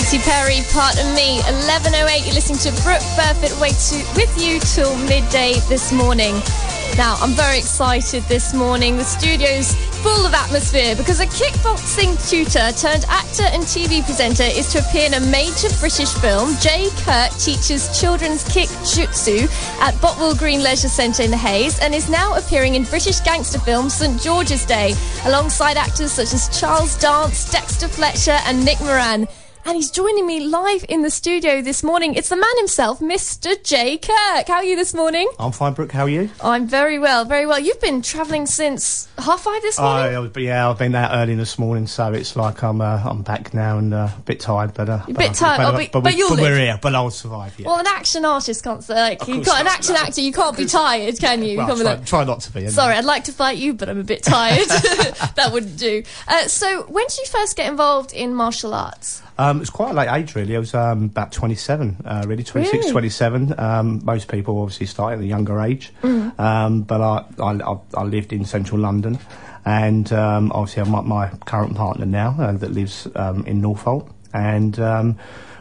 Katy Perry, Part of Me, 11:08. You're listening to Brooke, Burfitt, with you till midday this morning. Now, I'm very excited this morning. The studio's full of atmosphere because a kickboxing tutor turned actor and TV presenter is to appear in a major British film. Kirk teaches children's kick-jutsu at Botwell Green Leisure Centre in Hayes and is now appearing in British gangster film St George's Day alongside actors such as Charles Dance, Dexter Fletcher and Nick Moran. And he's joining me live in the studio this morning. It's the man himself, Mr. Kirk. How are you this morning? I'm fine, Brooke. How are you? I'm very well, very well. You've been travelling since 5:30 this morning? I've been out early this morning, so it's like I'm back now and a bit tired. But you're a bit tired, but we're here. But I'll survive. Yeah. Well, an action artist can't say like you've got an action actor. You can't be tired, can you? Well, try not to be. Anyway. Sorry, I'd like to fight you, but I'm a bit tired. That wouldn't do. So, when did you first get involved in martial arts? It was quite a late age, really. I was about 27, really, 26, really? 27. Most people obviously start at a younger age. But I lived in central London. And obviously I'm my current partner now that lives in Norfolk. And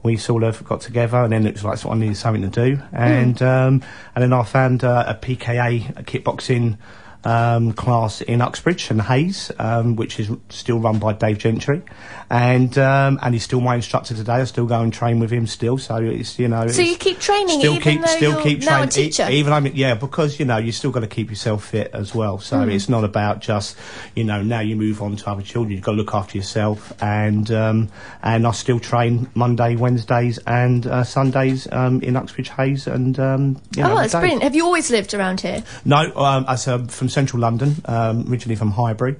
we sort of got together, and then it was like I needed something to do. And then I found a PKA, a kickboxing class in Uxbridge and Hayes, which is still run by Dave Gentry, and he's still my instructor today. I still go and train with him still, so it's So you keep training, still even though you're now a teacher. Because you still got to keep yourself fit as well. So it's not about just now you move on to other children. You've got to look after yourself, and I still train Monday, Wednesdays, and Sundays in Uxbridge, Hayes, and that's brilliant. Have you always lived around here? No, from central London, originally from Highbury,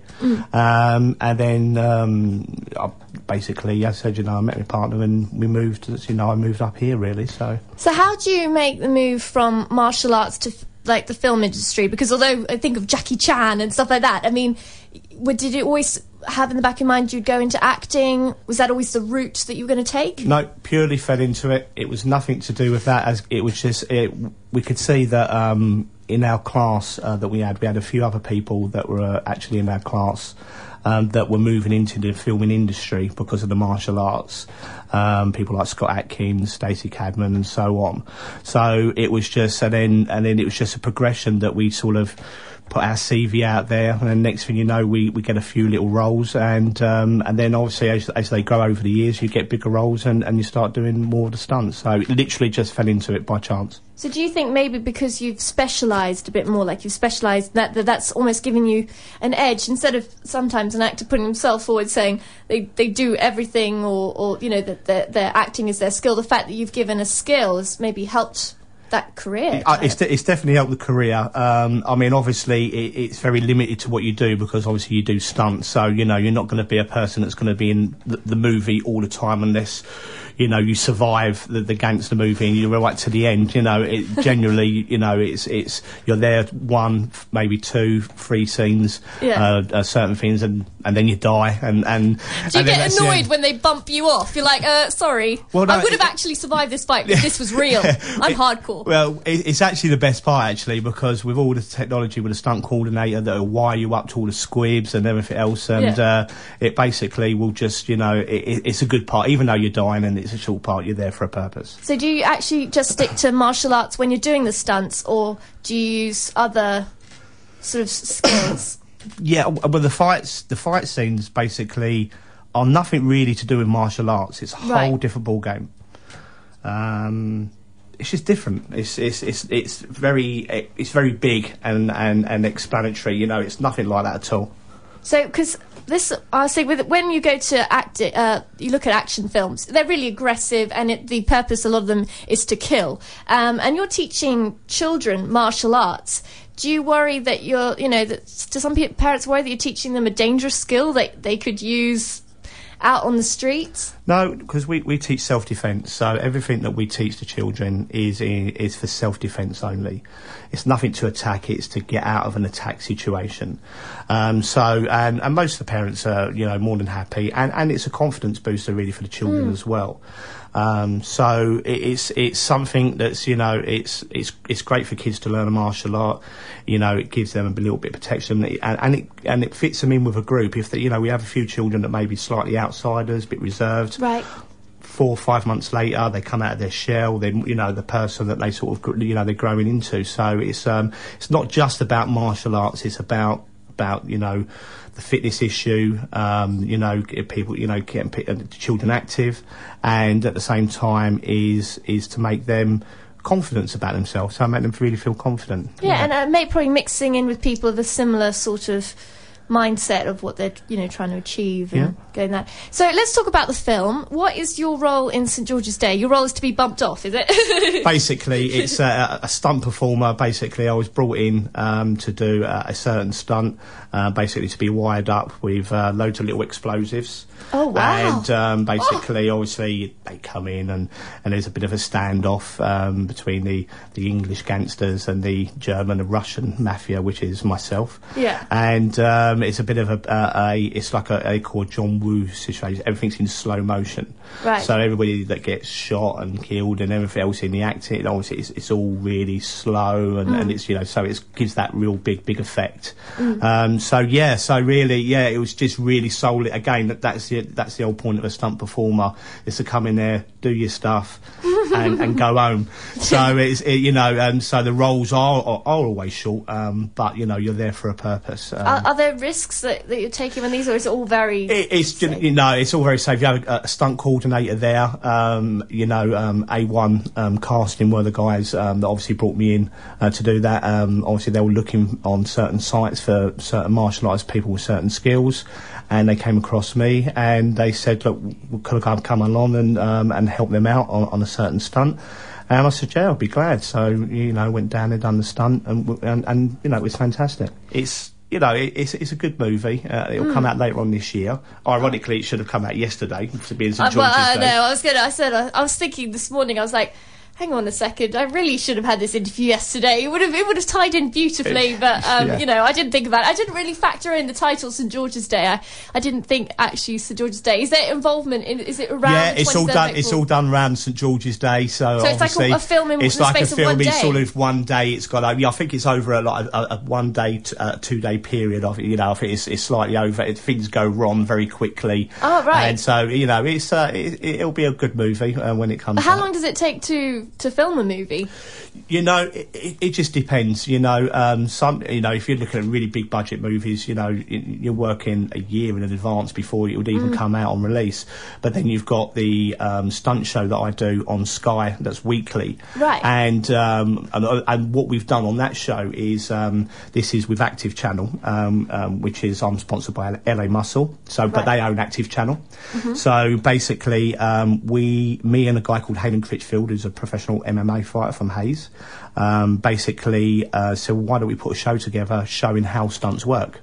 and then basically, as I said, I met my partner and we moved. I moved up here really. So how do you make the move from martial arts to like the film industry? Because although I think of Jackie Chan and stuff like that, I mean, did it always have in the back of your mind you'd go into acting? Was that always the route that you were going to take? No, purely fell into it. It was nothing to do with that. As it was just we could see that in our class that we had a few other people that were actually in our class that were moving into the filming industry because of the martial arts. People like Scott Atkins, Stacey Cadman, and so on. So it was just, and then it was just a progression that we sort of put our CV out there, and then next thing you know, we get a few little roles, and then obviously as they grow over the years, you get bigger roles, and you start doing more of the stunts. So it literally just fell into it by chance. So do you think maybe because you've specialised a bit more, like you've specialised, that's almost giving you an edge, instead of sometimes an actor putting himself forward saying they do everything, or that their acting is their skill, the fact that you've given a skill has maybe helped that career? It's definitely helped the career. I mean, obviously, it's very limited to what you do, because obviously you do stunts, so you're not going to be a person that's going to be in the movie all the time unless you survive the gangster movie and you're right to the end. It generally, it's you're there 1, maybe 2, 3 scenes, certain things, and then you die. And do you get annoyed when they bump you off? You're like, sorry, well, no, I would have actually survived this fight if this was real. I'm hardcore. Well, it's actually the best part, actually, because with all the technology, with a stunt coordinator that'll wire you up to all the squibs and everything else, and it basically will just, it's a good part, even though you're dying and it's a short part, you're there for a purpose. So do you actually just stick to martial arts when you're doing the stunts, or do you use other sort of skills? Yeah, well, the fight scenes basically are nothing really to do with martial arts. It's a whole different ball game. It's just different. It's very big and explanatory. It's nothing like that at all. So, because I say, when you go to act, you look at action films, they're really aggressive, and the purpose, a lot of them, is to kill. And you're teaching children martial arts. Do you worry that do some parents worry that you're teaching them a dangerous skill that they could use out on the streets? No, because we teach self-defence, so everything that we teach the children is for self-defence only. It's nothing to attack, it's to get out of an attack situation. And most of the parents are, more than happy, and it's a confidence booster really for the children as well. So it's something that's, it's great for kids to learn a martial art. It gives them a little bit of protection, and it fits them in with a group. If we have a few children that may be slightly outsiders, a bit reserved. Right. 4 or 5 months later, they come out of their shell. Then the person that they sort of they're growing into. So it's not just about martial arts. It's about the fitness issue. People getting children active, and at the same time is to make them confidence about themselves. So make them really feel confident. Yeah, and probably mixing in with people of a similar sort of mindset of what they're trying to achieve and going that. So let's talk about the film. What is your role in St George's Day? Your role is to be bumped off, is it? Basically, it's a stunt performer. Basically, I was brought in to do a certain stunt, basically to be wired up with loads of little explosives. Oh, wow. And basically, obviously, they come in and there's a bit of a standoff between the English gangsters and the German and Russian mafia, which is myself. Yeah. And it's a bit of it's like a called John Woo situation. Everything's in slow motion. Right. So everybody that gets shot and killed and everything else in the acting, obviously it's all really slow and it's so it gives that real big effect. So really it was just really solely, again, that's the whole point of a stunt performer, is to come in there, do your stuff and go home. So so the roles are always short, but you're there for a purpose. Are there risks that you're taking on these, or is it all very it's all very safe. You have a stunt coordinator there, A1 casting were the guys that obviously brought me in to do that. Obviously they were looking on certain sites for certain martial arts people with certain skills, and they came across me and they said, look, could I come along and help them out on a certain stunt? And I said, yeah, I'll be glad. So, went down and done the stunt, and it was fantastic. It's a good movie. It'll come out later on this year. Ironically, it should have come out yesterday to be in St George's Day. I was thinking this morning, I was like, hang on a second, I really should have had this interview yesterday. It would have tied in beautifully, but I didn't think about it. I didn't really factor in the title St George's Day. I didn't think actually St George's Day. Is there involvement in? Is it around? Yeah, it's all done. It's all done around St George's Day. So it's like a film in it's the like space a film of one in day. sort of one day. It's got I think it's over a 1 day, 2 day period of it. I think it's slightly over. Things go wrong very quickly. Oh right. And so it'll be a good movie when it comes. But how long does it take to film a movie? It just depends. If you're looking at really big budget movies, you're working a year in advance before it would even come out on release. But then you've got the stunt show that I do on Sky that's weekly, right? And what we've done on that show is this is with Active Channel, which is I'm sponsored by LA Muscle. So, but they own Active Channel. So basically, me and a guy called Hayden Critchfield, who's a professional MMA fighter from Hayes, so why don't we put a show together showing how stunts work?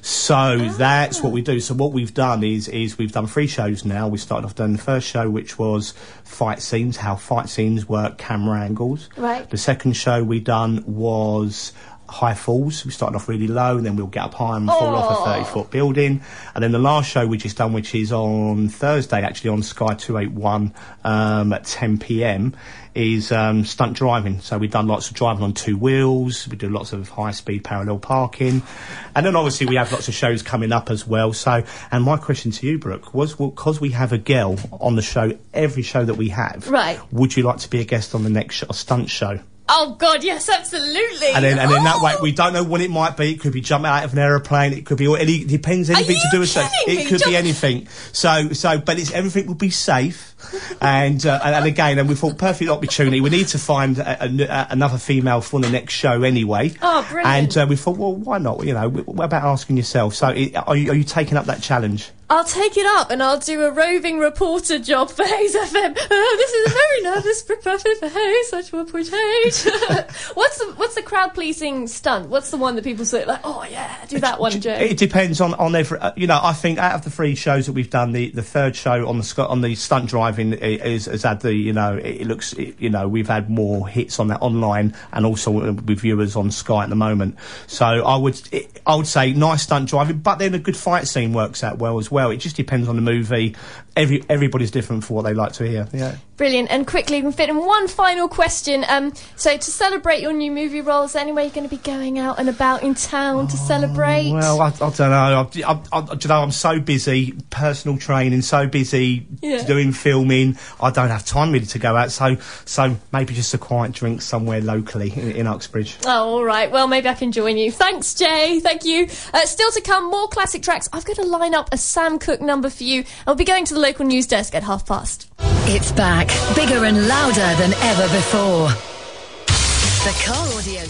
So that's what we do. So what we've done is we've done 3 shows now. We started off doing the first show, which was fight scenes, how fight scenes work, camera angles. Right. The second show we done was high falls. We started off really low and then we'll get up high and fall off a 30-foot building. And then the last show we just done, which is on Thursday actually on Sky 281 at 10 p.m, is stunt driving. So we've done lots of driving on 2 wheels, we do lots of high-speed parallel parking, and then obviously we have lots of shows coming up as well. So, and my question to you, Brooke, was, because we have a girl on the show, every show that we have, right, would you like to be a guest on the next stunt show? Oh God, yes, absolutely. And then that way, we don't know what it might be. It could be jumping out of an aeroplane. It could be it depends. Anything to do with sex. It could be anything. So, but everything will be safe. And again, we thought perfect opportunity. We need to find another female for the next show anyway. Oh, brilliant! And we thought, well, why not? What about asking yourself? So, are you taking up that challenge? I'll take it up and I'll do a roving reporter job for Hayes FM. Oh, this is a very nervous Brooke Burfitt for Hayes, such 1.8. What's the crowd pleasing stunt? What's the one that people say like, oh yeah, do that one, Joe? It depends on every. I think out of the 3 shows that we've done, the third show on the stunt driving has had the it looks we've had more hits on that online and also with viewers on Sky at the moment. So I would say nice stunt driving, but then a good fight scene works out well as well. well. It just depends on the movie. Everybody's different for what they like to hear. Yeah. Brilliant. And quickly, we can fit in one final question. So to celebrate your new movie role, is there any way you're going to be going out and about in town to celebrate? Well, I don't know. I'm so busy, personal training, so busy doing filming. I don't have time really to go out. So maybe just a quiet drink somewhere locally in Uxbridge. Oh, all right. Well, maybe I can join you. Thanks, Jay. Thank you. Still to come, more classic tracks. I've got to line up a Sam Cooke number for you. I'll be going to the local news desk at past. It's back, bigger and louder than ever before. The Car Audio